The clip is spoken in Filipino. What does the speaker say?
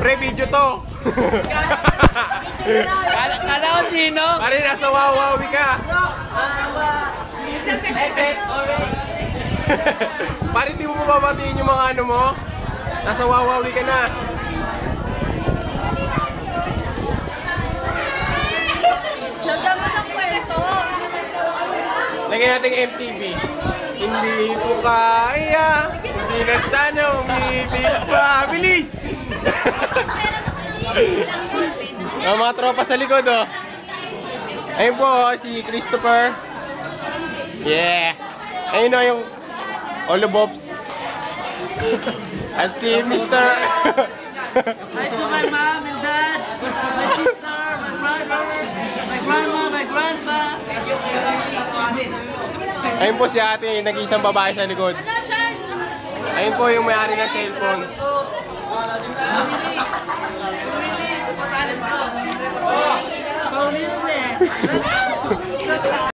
Pre, video to. Kala ko sino? Pare, nasa wawawi ka. Pare, di mo mababatiin yung mga ano mo? Nasa wawawi ka na. Lagyan mo ng pweso. Lagyan natin MTV. Hindi ko kaya, hindi na sana umibig pa. Bilis! Ang mga tropa sa likod, oh. Ayun po, si Christopher. Yeah! Ayun o, yung Olobobs. At si Mr. Hi to my mom and dad, my sister, my brother, my grandma, my grandpa. Ayun po si ate, nag-iisang babae sa likod. Ano, Chan? Ayun po yung may-ari ng cellphone. Really, patalent ko.